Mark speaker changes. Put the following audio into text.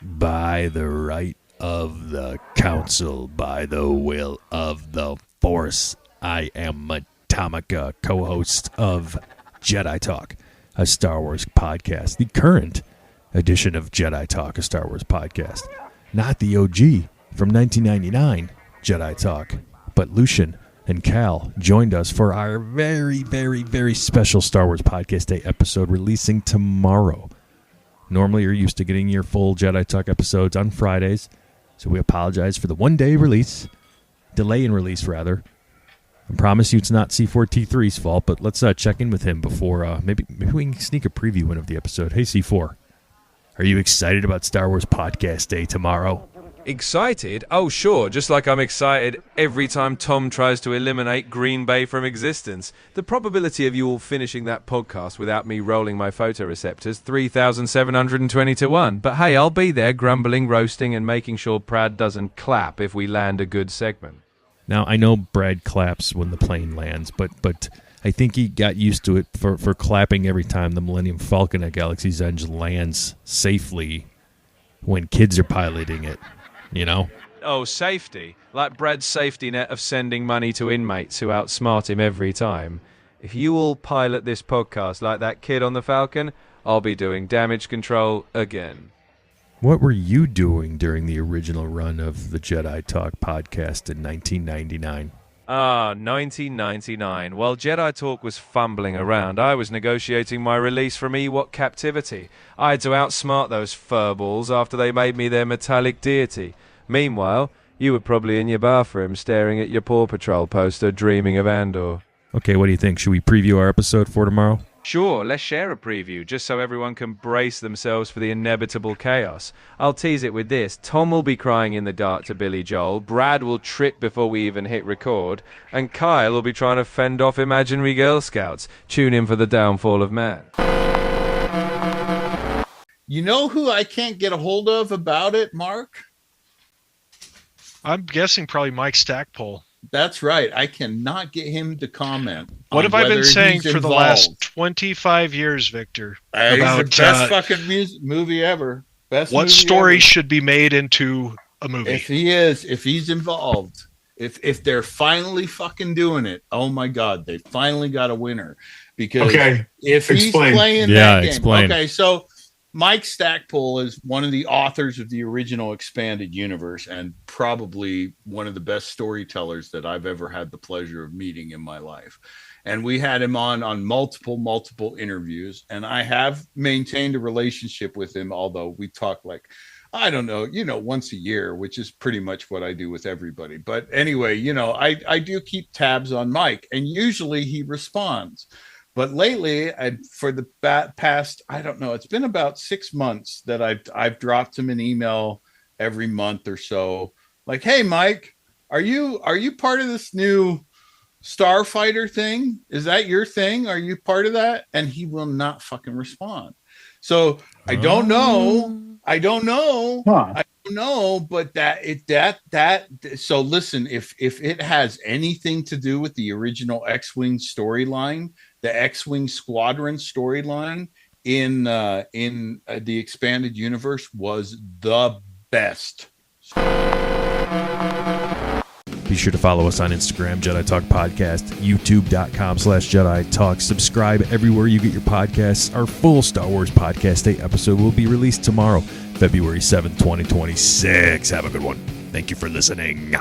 Speaker 1: By the right of the council, by the will of the Force, I am Atomica, co-host of Jedi Talk, a Star Wars podcast. The current edition of Jedi Talk, a Star Wars podcast. Not the OG from 1999, Jedi Talk, but Lucian and Cal joined us for our very, very, very special Star Wars Podcast Day episode releasing tomorrow. Normally, you're used to getting your full Jedi Talk episodes on Fridays, so we apologize for the one-day delay in release, rather. I promise you it's not C4T3's fault, but let's check in with him before, maybe we can sneak a preview in of the episode. Hey, C4, are you excited about Star Wars Podcast Day tomorrow?
Speaker 2: Excited? Oh, sure. Just like I'm excited every time Tom tries to eliminate Green Bay from existence. The probability of you all finishing that podcast without me rolling my photoreceptors, 3,720 to 1. But hey, I'll be there grumbling, roasting, and making sure Brad doesn't clap if we land a good segment.
Speaker 1: Now, I know Brad claps when the plane lands, but I think he got used to it for clapping every time the Millennium Falcon at Galaxy's Edge lands safely when kids are piloting it. You know?
Speaker 2: Oh, safety. Like Brad's safety net of sending money to inmates who outsmart him every time. If you all pilot this podcast like that kid on the Falcon, I'll be doing damage control again.
Speaker 1: What were you doing during the original run of the Jedi Talk podcast in 1999?
Speaker 2: 1999. While Jedi Talk was fumbling around, I was negotiating my release from Ewok captivity. I had to outsmart those furballs after they made me their metallic deity. Meanwhile, you were probably in your bathroom staring at your Paw Patrol poster, dreaming of Andor.
Speaker 1: Okay, what do you think? Should we preview our episode for tomorrow?
Speaker 2: Sure, let's share a preview, just so everyone can brace themselves for the inevitable chaos. I'll tease it with this. Tom will be crying in the dark to Billy Joel, Brad will trip before we even hit record, and Kyle will be trying to fend off imaginary Girl Scouts. Tune in for the downfall of man.
Speaker 3: You know who I can't get a hold of about it, Mark?
Speaker 4: I'm guessing probably Mike Stackpole.
Speaker 3: That's right. I cannot get him to comment.
Speaker 4: What have I been saying for the last 25 years, Victor?
Speaker 3: About the best fucking movie ever. Best
Speaker 4: what
Speaker 3: movie
Speaker 4: story
Speaker 3: ever.
Speaker 4: Should be made into a movie?
Speaker 3: If he's involved, if they're finally fucking doing it, oh my God, they finally got a winner. Because if he's playing that game, okay, so Mike Stackpole is one of the authors of the original expanded universe and probably one of the best storytellers that I've ever had the pleasure of meeting in my life. And we had him on multiple interviews, and I have maintained a relationship with him, although we talk like, I don't know, once a year, which is pretty much what I do with everybody. But anyway, I do keep tabs on Mike, and usually he responds. But lately, for the past, I don't know, it's been about 6 months that I've dropped him an email every month or so, like, "Hey, Mike, are you part of this new Starfighter thing? Is that your thing? Are you part of that?" And he will not fucking respond. So I don't know. But so listen, if it has anything to do with the original X-Wing storyline, the X-Wing Squadron storyline in the expanded universe was the best.
Speaker 1: Be sure to follow us on Instagram, Jedi Talk Podcast, youtube.com/Jedi Talk. Subscribe everywhere you get your podcasts. Our full Star Wars Podcast Day episode will be released tomorrow, February 7th, 2026. Have a good one. Thank you for listening.